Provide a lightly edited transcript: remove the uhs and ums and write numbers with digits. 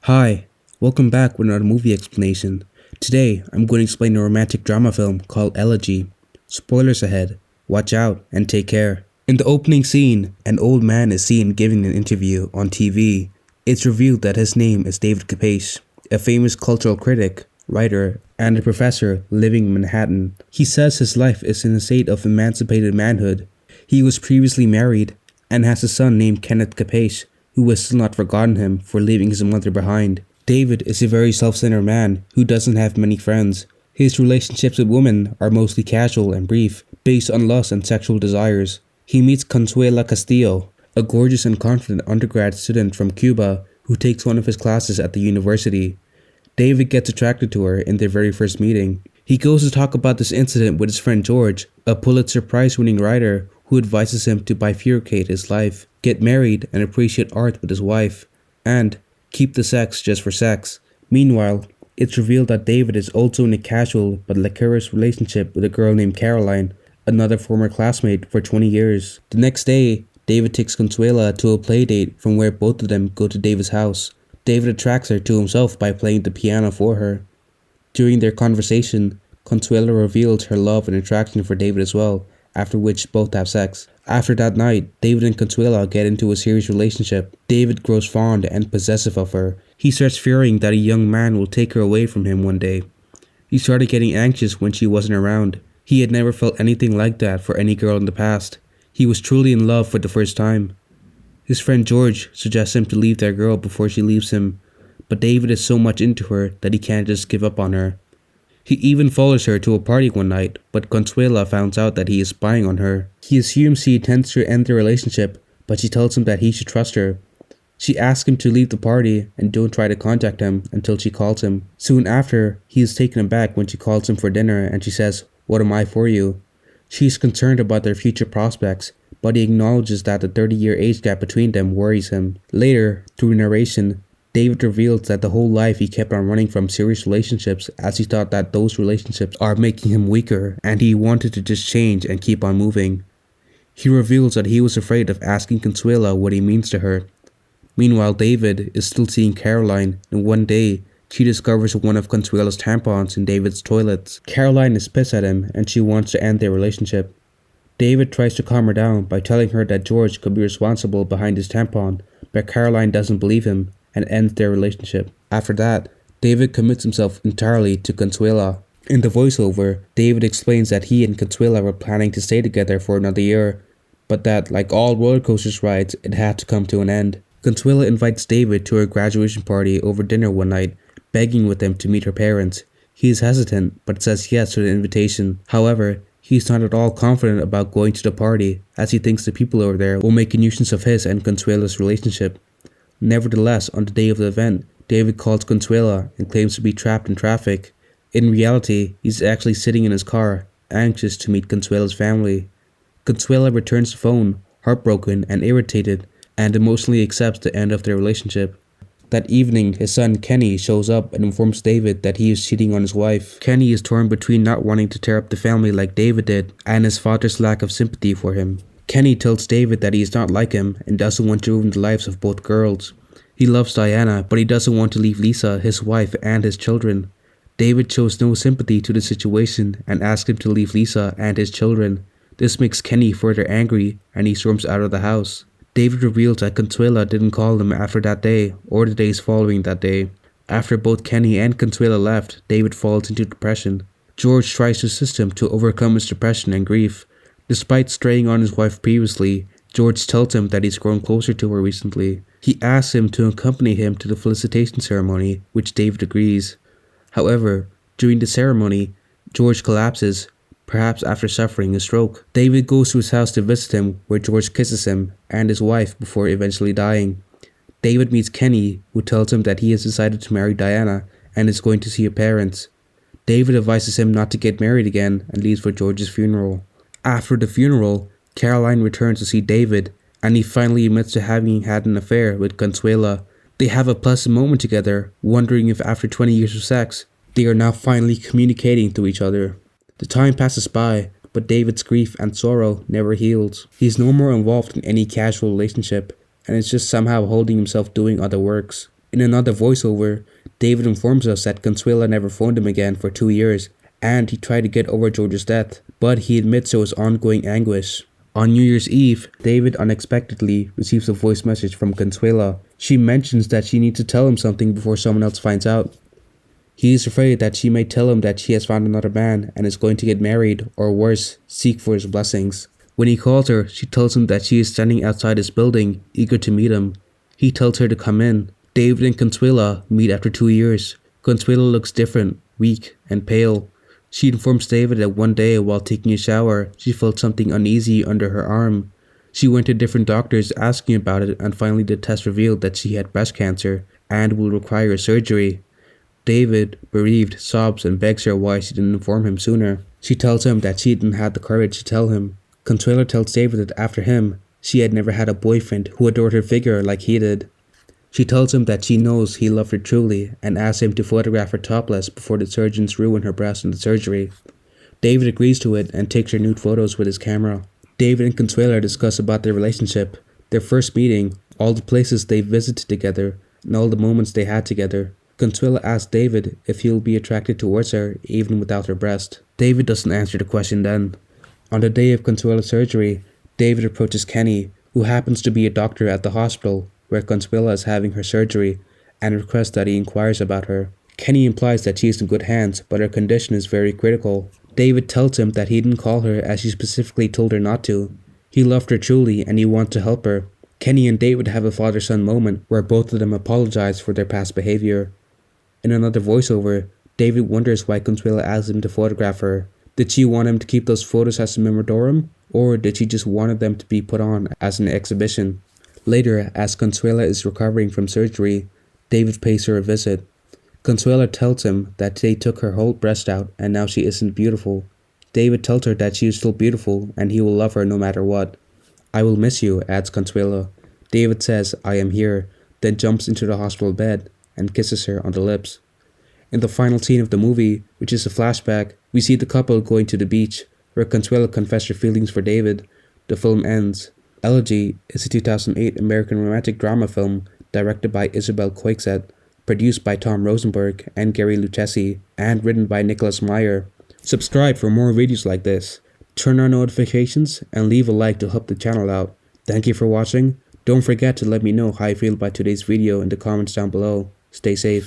Hi, welcome back with another movie explanation. Today, I'm going to explain a romantic drama film called Elegy. Spoilers ahead, watch out and take care. In the opening scene, an old man is seen giving an interview on TV. It's revealed that his name is David Coixet, a famous cultural critic, writer, and a professor living in Manhattan. He says his life is in a state of emancipated manhood. He was previously married and has a son named Kenneth Coixet, who has still not forgotten him for leaving his mother behind. David is a very self-centered man who doesn't have many friends. His relationships with women are mostly casual and brief, based on lust and sexual desires. He meets Consuela Castillo, a gorgeous and confident undergrad student from Cuba who takes one of his classes at the university. David gets attracted to her in their very first meeting. He goes to talk about this incident with his friend George, a Pulitzer Prize-winning writer who advises him to bifurcate his life, get married and appreciate art with his wife, and keep the sex just for sex. Meanwhile, it's revealed that David is also in a casual but lecherous relationship with a girl named Caroline, another former classmate for 20 years. The next day, David takes Consuela to a play date from where both of them go to David's house. David attracts her to himself by playing the piano for her. During their conversation, Consuela reveals her love and attraction for David as well, after which both have sex. After that night, David and Consuela get into a serious relationship. David grows fond and possessive of her. He starts fearing that a young man will take her away from him one day. He started getting anxious when she wasn't around. He had never felt anything like that for any girl in the past. He was truly in love for the first time. His friend George suggests him to leave their girl before she leaves him, but David is so much into her that he can't just give up on her. He even follows her to a party one night, but Consuela finds out that he is spying on her. He assumes she intends to end their relationship, but she tells him that he should trust her. She asks him to leave the party and don't try to contact him until she calls him. Soon after, he is taken aback when she calls him for dinner and she says, "What am I for you?" She is concerned about their future prospects, but he acknowledges that the 30-year age gap between them worries him. Later, through narration, David reveals that the whole life he kept on running from serious relationships as he thought that those relationships are making him weaker and he wanted to just change and keep on moving. He reveals that he was afraid of asking Consuela what he means to her. Meanwhile, David is still seeing Caroline, and one day, she discovers one of Consuela's tampons in David's toilets. Caroline is pissed at him and she wants to end their relationship. David tries to calm her down by telling her that George could be responsible behind his tampon, but Caroline doesn't believe him and ends their relationship. After that, David commits himself entirely to Consuela. In the voiceover, David explains that he and Consuela were planning to stay together for another year, but that, like all roller coasters rides, it had to come to an end. Consuela invites David to her graduation party over dinner one night, begging with him to meet her parents. He is hesitant, but says yes to the invitation. However, he's not at all confident about going to the party, as he thinks the people over there will make a nuisance of his and Consuela's relationship. Nevertheless, on the day of the event, David calls Consuela and claims to be trapped in traffic. In reality, he's actually sitting in his car, anxious to meet Consuela's family. Consuela returns the phone, heartbroken and irritated, and emotionally accepts the end of their relationship. That evening, his son Kenny shows up and informs David that he is cheating on his wife. Kenny is torn between not wanting to tear up the family like David did and his father's lack of sympathy for him. Kenny tells David that he is not like him and doesn't want to ruin the lives of both girls. He loves Diana, but he doesn't want to leave Lisa, his wife, and his children. David shows no sympathy to the situation and asks him to leave Lisa and his children. This makes Kenny further angry and he storms out of the house. David reveals that Consuela didn't call him after that day or the days following that day. After both Kenny and Consuela left, David falls into depression. George tries to assist him to overcome his depression and grief. Despite straying on his wife previously, George tells him that he's grown closer to her recently. He asks him to accompany him to the felicitation ceremony, which David agrees. However, during the ceremony, George collapses, perhaps after suffering a stroke. David goes to his house to visit him, where George kisses him and his wife before eventually dying. David meets Kenny, who tells him that he has decided to marry Diana and is going to see her parents. David advises him not to get married again and leaves for George's funeral. After the funeral, Caroline returns to see David, and he finally admits to having had an affair with Consuela. They have a pleasant moment together, wondering if after 20 years of sex, they are now finally communicating to each other. The time passes by, but David's grief and sorrow never heals. He is no more involved in any casual relationship, and is just somehow holding himself doing other works. In another voiceover, David informs us that Consuela never phoned him again for 2 years, and he tried to get over George's death, but he admits it was ongoing anguish. On New Year's Eve, David unexpectedly receives a voice message from Consuela. She mentions that she needs to tell him something before someone else finds out. He is afraid that she may tell him that she has found another man and is going to get married, or worse, seek for his blessings. When he calls her, she tells him that she is standing outside his building, eager to meet him. He tells her to come in. David and Consuela meet after 2 years. Consuela looks different, weak, and pale. She informs David that one day while taking a shower, she felt something uneasy under her arm. She went to different doctors asking about it, and finally the test revealed that she had breast cancer and will require surgery. David, bereaved, sobs and begs her why she didn't inform him sooner. She tells him that she didn't have the courage to tell him. Consuela tells David that after him, she had never had a boyfriend who adored her figure like he did. She tells him that she knows he loved her truly and asks him to photograph her topless before the surgeons ruin her breast in the surgery. David agrees to it and takes her nude photos with his camera. David and Consuela discuss about their relationship, their first meeting, all the places they visited together, and all the moments they had together. Consuela asks David if he'll be attracted towards her even without her breast. David doesn't answer the question then. On the day of Consuela's surgery, David approaches Kenny, who happens to be a doctor at the hospital where Consuela is having her surgery, and requests that he inquires about her. Kenny implies that she is in good hands, but her condition is very critical. David tells him that he didn't call her as she specifically told her not to. He loved her truly and he wanted to help her. Kenny and David have a father-son moment where both of them apologize for their past behavior. In another voiceover, David wonders why Consuela asked him to photograph her. Did she want him to keep those photos as a memorandum, or did she just want them to be put on as an exhibition? Later, as Consuela is recovering from surgery, David pays her a visit. Consuela tells him that they took her whole breast out and now she isn't beautiful. David tells her that she is still beautiful and he will love her no matter what. "I will miss you," adds Consuela. David says, "I am here," then jumps into the hospital bed and kisses her on the lips. In the final scene of the movie, which is a flashback, we see the couple going to the beach, where Consuela confesses her feelings for David. The film ends. Elegy is a 2008 American romantic drama film directed by Isabel Coixet, produced by Tom Rosenberg and Gary Lucchesi, and written by Nicholas Meyer. Subscribe for more videos like this. Turn on notifications and leave a like to help the channel out. Thank you for watching. Don't forget to let me know how you feel about today's video in the comments down below. Stay safe.